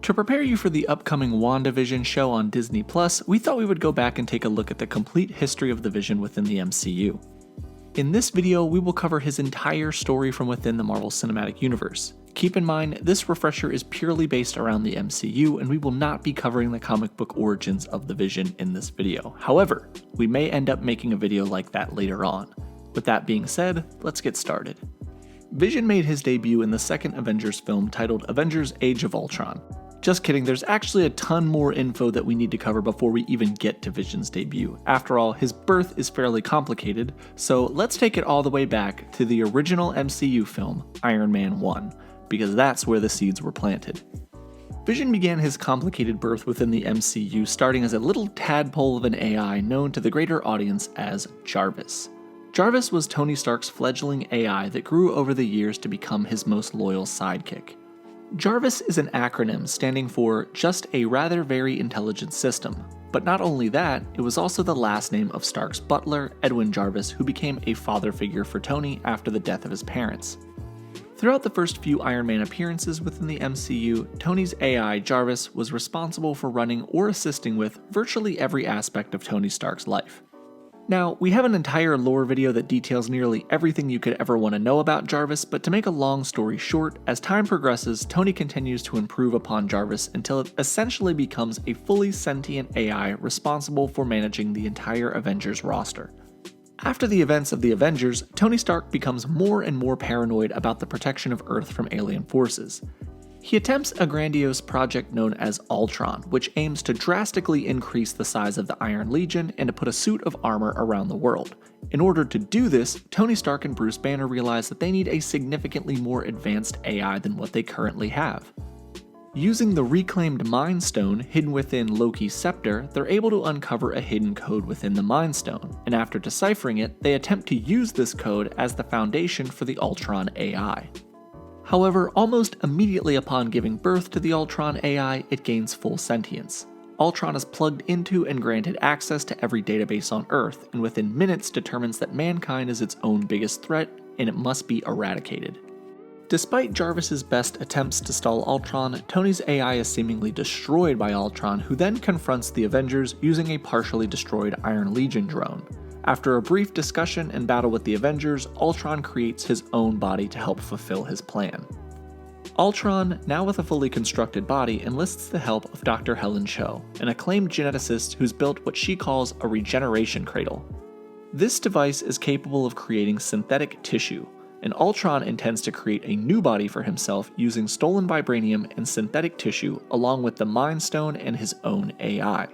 To prepare you for the upcoming WandaVision show on Disney+, we thought we would go back and take a look at the complete history of the Vision within the MCU. In this video, we will cover his entire story from within the Marvel Cinematic Universe. Keep in mind, this refresher is purely based around the MCU, and we will not be covering the comic book origins of the Vision in this video. However, we may end up making a video like that later on. With that being said, let's get started. Vision made his debut in the second Avengers film titled Avengers Age of Ultron. Just kidding, there's actually a ton more info that we need to cover before we even get to Vision's debut. After all, his birth is fairly complicated, so let's take it all the way back to the original MCU film, Iron Man 1, because that's where the seeds were planted. Vision began his complicated birth within the MCU starting as a little tadpole of an AI known to the greater audience as Jarvis. Jarvis was Tony Stark's fledgling AI that grew over the years to become his most loyal sidekick. Jarvis is an acronym standing for Just a Rather Very Intelligent System, but not only that, it was also the last name of Stark's butler, Edwin Jarvis, who became a father figure for Tony after the death of his parents. Throughout the first few Iron Man appearances within the MCU, Tony's AI, Jarvis, was responsible for running or assisting with virtually every aspect of Tony Stark's life. Now, we have an entire lore video that details nearly everything you could ever want to know about Jarvis, but to make a long story short, as time progresses, Tony continues to improve upon Jarvis until it essentially becomes a fully sentient AI responsible for managing the entire Avengers roster. After the events of the Avengers, Tony Stark becomes more and more paranoid about the protection of Earth from alien forces. He attempts a grandiose project known as Ultron, which aims to drastically increase the size of the Iron Legion and to put a suit of armor around the world. In order to do this, Tony Stark and Bruce Banner realize that they need a significantly more advanced AI than what they currently have. Using the reclaimed Mind Stone hidden within Loki's scepter, they're able to uncover a hidden code within the Mind Stone, and after deciphering it, they attempt to use this code as the foundation for the Ultron AI. However, almost immediately upon giving birth to the Ultron AI, it gains full sentience. Ultron is plugged into and granted access to every database on Earth, and within minutes determines that mankind is its own biggest threat, and it must be eradicated. Despite Jarvis's best attempts to stall Ultron, Tony's AI is seemingly destroyed by Ultron, who then confronts the Avengers using a partially destroyed Iron Legion drone. After a brief discussion and battle with the Avengers, Ultron creates his own body to help fulfill his plan. Ultron, now with a fully constructed body, enlists the help of Dr. Helen Cho, an acclaimed geneticist who's built what she calls a regeneration cradle. This device is capable of creating synthetic tissue, and Ultron intends to create a new body for himself using stolen vibranium and synthetic tissue along with the Mind Stone and his own AI.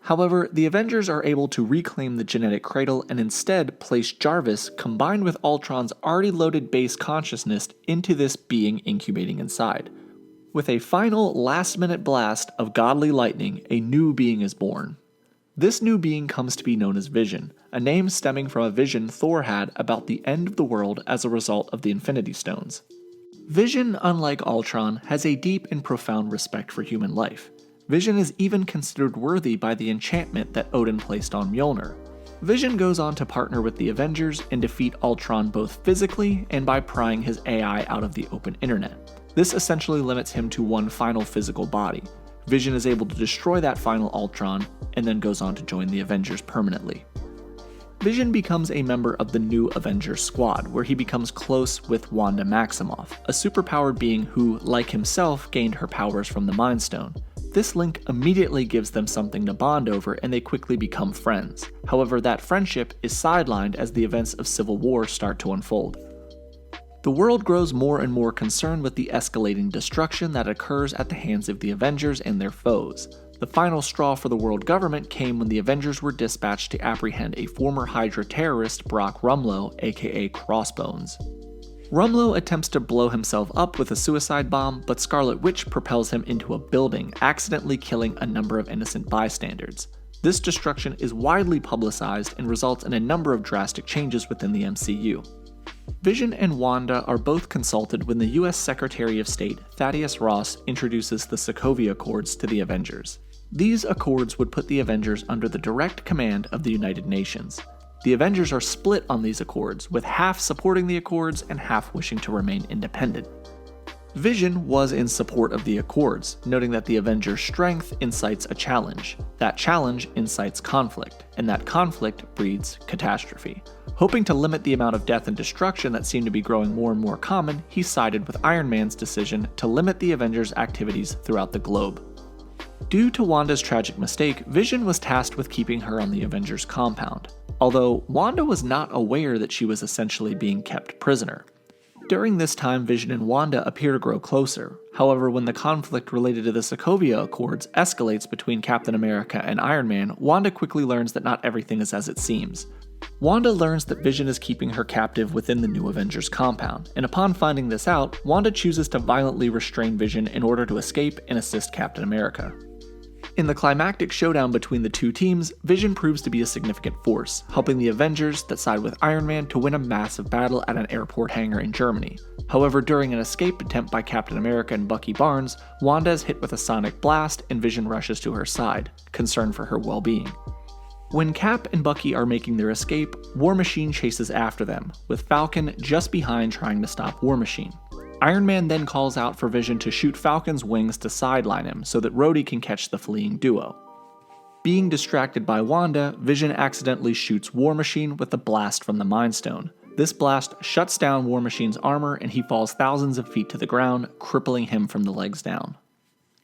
However, the Avengers are able to reclaim the genetic cradle and instead place Jarvis, combined with Ultron's already loaded base consciousness, into this being incubating inside. With a final last-minute blast of godly lightning, a new being is born. This new being comes to be known as Vision, a name stemming from a vision Thor had about the end of the world as a result of the Infinity Stones. Vision, unlike Ultron, has a deep and profound respect for human life. Vision is even considered worthy by the enchantment that Odin placed on Mjolnir. Vision goes on to partner with the Avengers and defeat Ultron both physically and by prying his AI out of the open internet. This essentially limits him to one final physical body. Vision is able to destroy that final Ultron and then goes on to join the Avengers permanently. Vision becomes a member of the new Avengers squad, where he becomes close with Wanda Maximoff, a superpowered being who, like himself, gained her powers from the Mind Stone. This link immediately gives them something to bond over and they quickly become friends. However, that friendship is sidelined as the events of Civil War start to unfold. The world grows more and more concerned with the escalating destruction that occurs at the hands of the Avengers and their foes. The final straw for the world government came when the Avengers were dispatched to apprehend a former Hydra terrorist, Brock Rumlow, aka Crossbones. Rumlow attempts to blow himself up with a suicide bomb, but Scarlet Witch propels him into a building, accidentally killing a number of innocent bystanders. This destruction is widely publicized and results in a number of drastic changes within the MCU. Vision and Wanda are both consulted when the US Secretary of State, Thaddeus Ross, introduces the Sokovia Accords to the Avengers. These accords would put the Avengers under the direct command of the United Nations. The Avengers are split on these accords, with half supporting the accords and half wishing to remain independent. Vision was in support of the Accords, noting that the Avengers' strength incites a challenge. That challenge incites conflict, and that conflict breeds catastrophe. Hoping to limit the amount of death and destruction that seemed to be growing more and more common, he sided with Iron Man's decision to limit the Avengers' activities throughout the globe. Due to Wanda's tragic mistake, Vision was tasked with keeping her on the Avengers compound, although Wanda was not aware that she was essentially being kept prisoner. During this time, Vision and Wanda appear to grow closer. However, when the conflict related to the Sokovia Accords escalates between Captain America and Iron Man, Wanda quickly learns that not everything is as it seems. Wanda learns that Vision is keeping her captive within the new Avengers compound, and upon finding this out, Wanda chooses to violently restrain Vision in order to escape and assist Captain America. In the climactic showdown between the two teams, Vision proves to be a significant force, helping the Avengers that side with Iron Man to win a massive battle at an airport hangar in Germany. However, during an escape attempt by Captain America and Bucky Barnes, Wanda is hit with a sonic blast and Vision rushes to her side, concerned for her well-being. When Cap and Bucky are making their escape, War Machine chases after them, with Falcon just behind trying to stop War Machine. Iron Man then calls out for Vision to shoot Falcon's wings to sideline him so that Rhodey can catch the fleeing duo. Being distracted by Wanda, Vision accidentally shoots War Machine with a blast from the Mind Stone. This blast shuts down War Machine's armor and he falls thousands of feet to the ground, crippling him from the legs down.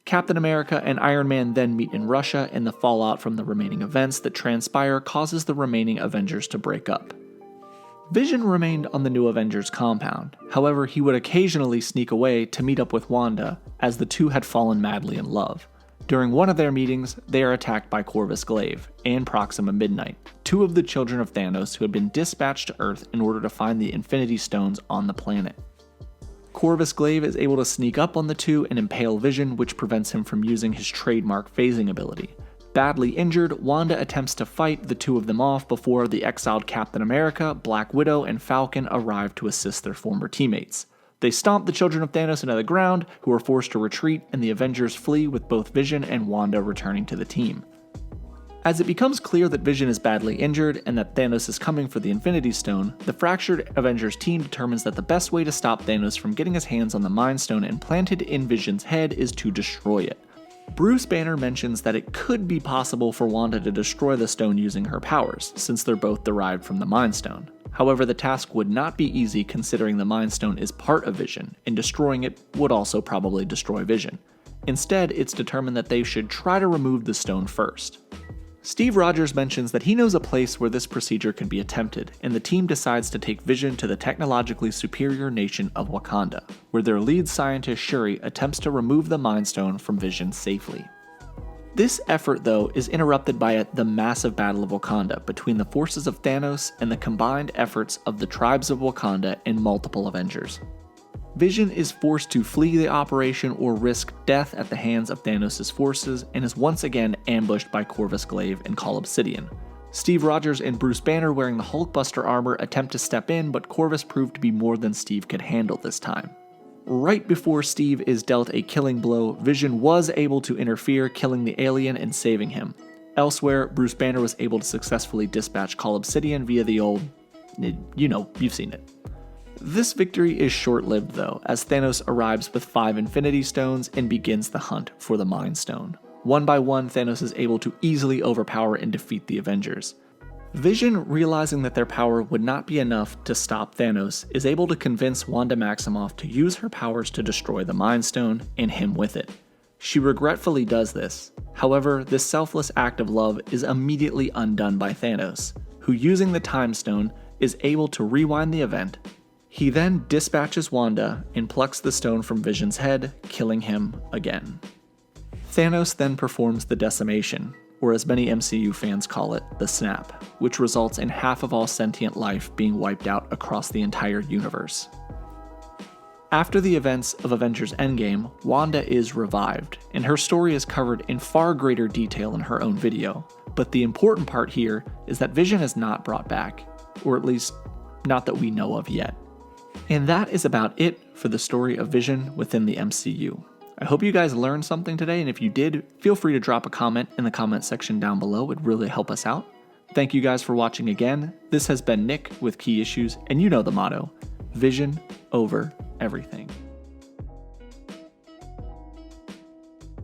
Captain America and Iron Man then meet in Russia, and the fallout from the remaining events that transpire causes the remaining Avengers to break up. Vision remained on the new Avengers compound, however he would occasionally sneak away to meet up with Wanda, as the two had fallen madly in love. During one of their meetings, they are attacked by Corvus Glaive and Proxima Midnight, two of the children of Thanos who had been dispatched to Earth in order to find the Infinity Stones on the planet. Corvus Glaive is able to sneak up on the two and impale Vision, which prevents him from using his trademark phasing ability. Badly injured, Wanda attempts to fight the two of them off before the exiled Captain America, Black Widow, and Falcon arrive to assist their former teammates. They stomp the children of Thanos into the ground, who are forced to retreat, and the Avengers flee with both Vision and Wanda returning to the team. As it becomes clear that Vision is badly injured and that Thanos is coming for the Infinity Stone, the fractured Avengers team determines that the best way to stop Thanos from getting his hands on the Mind Stone implanted in Vision's head is to destroy it. Bruce Banner mentions that it could be possible for Wanda to destroy the stone using her powers, since they're both derived from the Mind Stone. However, the task would not be easy considering the Mind Stone is part of Vision, and destroying it would also probably destroy Vision. Instead, it's determined that they should try to remove the stone first. Steve Rogers mentions that he knows a place where this procedure can be attempted, and the team decides to take Vision to the technologically superior nation of Wakanda, where their lead scientist Shuri attempts to remove the Mind Stone from Vision safely. This effort, though, is interrupted by the massive battle of Wakanda between the forces of Thanos and the combined efforts of the tribes of Wakanda and multiple Avengers. Vision is forced to flee the operation or risk death at the hands of Thanos' forces and is once again ambushed by Corvus Glaive and Cull Obsidian. Steve Rogers and Bruce Banner wearing the Hulkbuster armor attempt to step in, but Corvus proved to be more than Steve could handle this time. Right before Steve is dealt a killing blow, Vision was able to interfere, killing the alien and saving him. Elsewhere, Bruce Banner was able to successfully dispatch Cull Obsidian via the old... you've seen it. This victory is short-lived though, as Thanos arrives with 5 Infinity Stones and begins the hunt for the Mind Stone. One by one, Thanos is able to easily overpower and defeat the Avengers. Vision, realizing that their power would not be enough to stop Thanos, is able to convince Wanda Maximoff to use her powers to destroy the Mind Stone and him with it. She regretfully does this. However, this selfless act of love is immediately undone by Thanos, who, using the Time Stone, is able to rewind the event. He then dispatches Wanda and plucks the stone from Vision's head, killing him again. Thanos then performs the decimation, or as many MCU fans call it, the snap, which results in half of all sentient life being wiped out across the entire universe. After the events of Avengers Endgame, Wanda is revived, and her story is covered in far greater detail in her own video, but the important part here is that Vision is not brought back, or at least not that we know of yet. And that is about it for the story of Vision within the MCU. I hope you guys learned something today, and if you did, feel free to drop a comment in the comment section down below. It would really help us out. Thank you guys for watching again. This has been Nick with Key Issues, and you know the motto, Vision over everything.